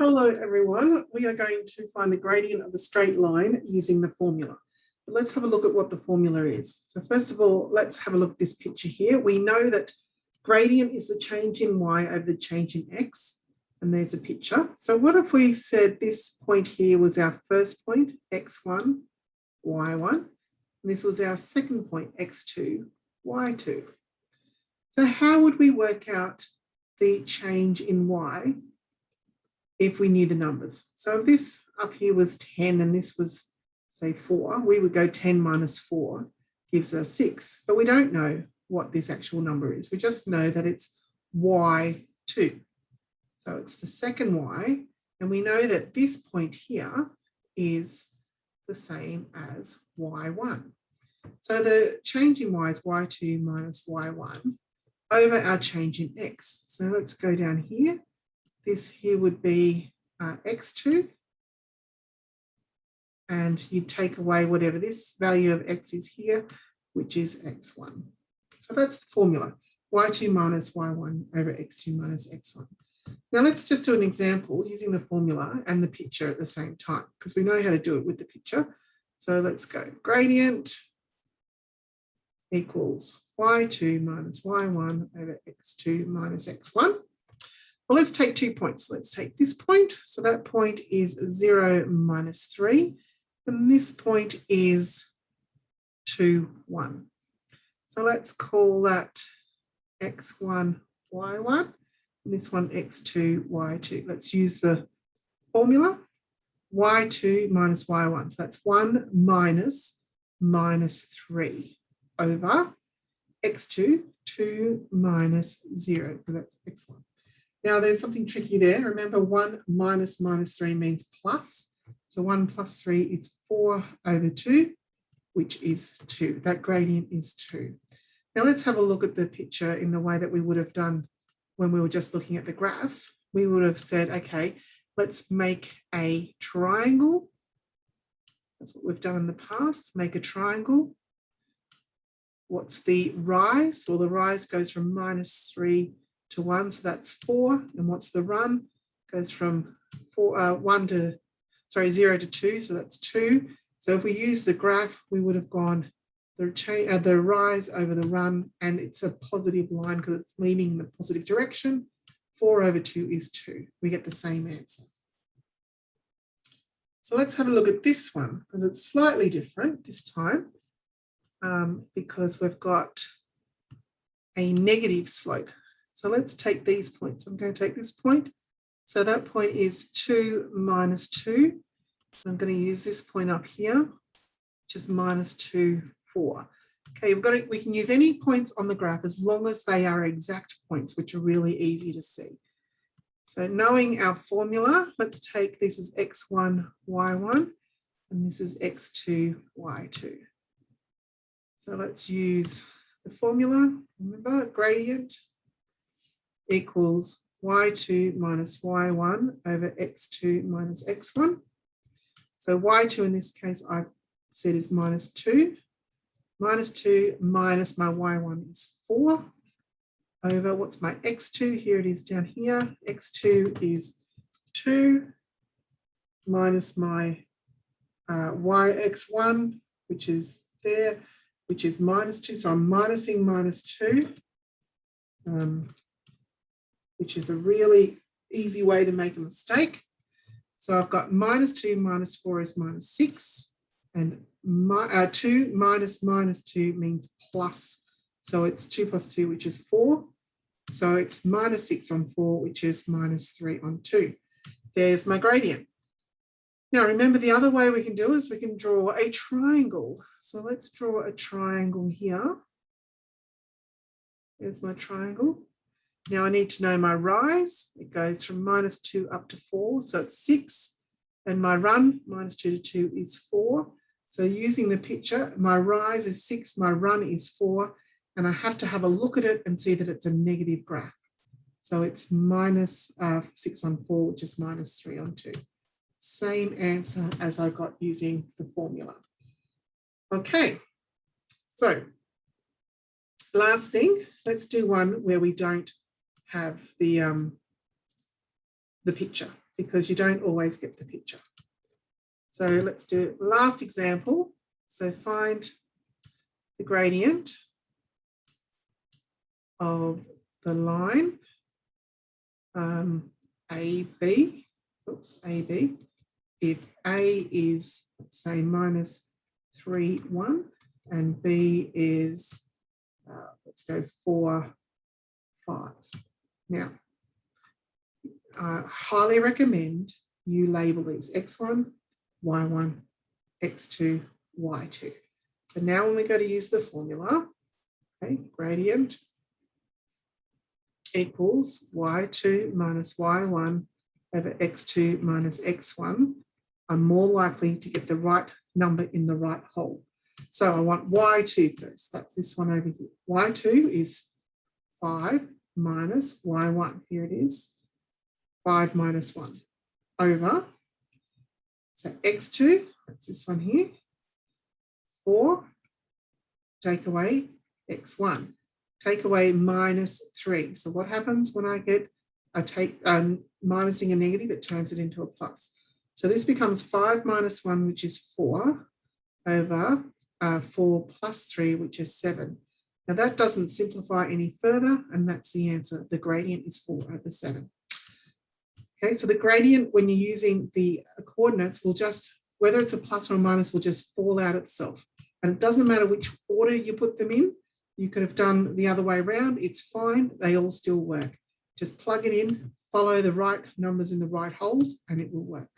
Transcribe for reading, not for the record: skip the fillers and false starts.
Hello everyone, we are going to find the gradient of a straight line using the formula. But let's have a look at what the formula is. So first of all, let's have a look at this picture here. We know that gradient is the change in y over the change in x, and there's a picture. So what if we said this point here was our first point, x1, y1, and this was our second point, x2, y2. So how would we work out the change in y if we knew the numbers? So if this up here was 10 and this was, say, 4, we would go 10 minus 4 gives us 6. But we don't know what this actual number is. We just know that it's y2. So it's the second y. And we know that this point here is the same as y1. So the change in y is y2 minus y1 over our change in x. So let's go down here. This here would be x2, and you take away whatever this value of x is here, which is x1. So that's the formula, y2 minus y1 over x2 minus x1. Now let's just do an example using the formula and the picture at the same time, because we know how to do it with the picture. So let's go gradient equals y2 minus y1 over x2 minus x1. Well, let's take 2 points. Let's take this point. So that point is 0, minus 3. And this point is 2, 1. So let's call that x1, y1. And this one, x2, y2. Let's use the formula. y2 minus y1. So that's 1 minus 3 over x2, 2 minus 0. So that's x1. Now there's something tricky there. Remember, 1 minus 3 means plus. So 1 plus 3 is 4 over 2, which is 2. That gradient is 2. Now let's have a look at the picture in the way that we would have done when we were just looking at the graph. We would have said, okay, let's make a triangle. That's what we've done in the past, make a triangle. What's the rise? Well, the rise goes from minus 3 to 1, so that's 4. And what's the run? Goes from 0 to 2, so that's 2. So if we use the graph, we would have gone the rise over the run, and it's a positive line because it's leaning in the positive direction. 4 over 2 is 2. We get the same answer. So let's have a look at this one, because it's slightly different this time, because we've got a negative slope. So let's take these points. I'm going to take this point. So that point is 2 minus 2. I'm going to use this point up here, which is minus 2, 4. Okay, we can use any points on the graph as long as they are exact points, which are really easy to see. So knowing our formula, let's take this as x1, y1, and this is x2, y2. So let's use the formula. Remember, gradient equals y2 minus y1 over x2 minus x1. So y2 in this case I said is minus 2. Minus 2 minus my y1 is 4 over what's my x2? Here it is down here. x2 is 2 minus my yx1, which is there, which is minus 2. So I'm minusing minus 2. Which is a really easy way to make a mistake. So I've got minus 2 minus 4 is minus 6, and 2 minus 2 means plus. So it's 2 plus 2, which is 4. So it's minus 6 on 4, which is minus 3 on 2. There's my gradient. Now remember, the other way we can do is we can draw a triangle. So let's draw a triangle here. There's my triangle. Now I need to know my rise. It goes from minus 2 up to 4, so it's 6. And my run, minus 2 to 2, is 4. So using the picture, my rise is 6, my run is 4, and I have to have a look at it and see that it's a negative graph. So it's minus 6 on 4, which is minus 3 on 2. Same answer as I got using the formula. Okay, so last thing, let's do one where we don't have the picture. because you don't always get the picture. So let's do last example. So find the gradient of the line AB, AB, if A is, let's say, minus 3, 1, and B is, let's go 4, 5. Now, I highly recommend you label these X1, Y1, X2, Y2. So now when we go to use the formula, okay, gradient equals Y2 minus Y1 over X2 minus X1, I'm more likely to get the right number in the right hole. So I want Y2 first. That's this one over here. Y2 is 5 minus Y1. Here it is. 5 minus 1 over. So X2, that's this one here. 4, take away X1. Take away minus 3. So what happens when I take minusing a negative, it turns it into a plus. So this becomes 5 minus 1, which is 4, over 4 plus 3, which is 7. Now that doesn't simplify any further, and that's the answer. The gradient is 4 over 7. Okay, so the gradient, when you're using the coordinates, will just, whether it's a plus or a minus, will just fall out itself. And it doesn't matter which order you put them in. You could have done the other way around. It's fine. They all still work. Just plug it in, follow the right numbers in the right holes, and it will work.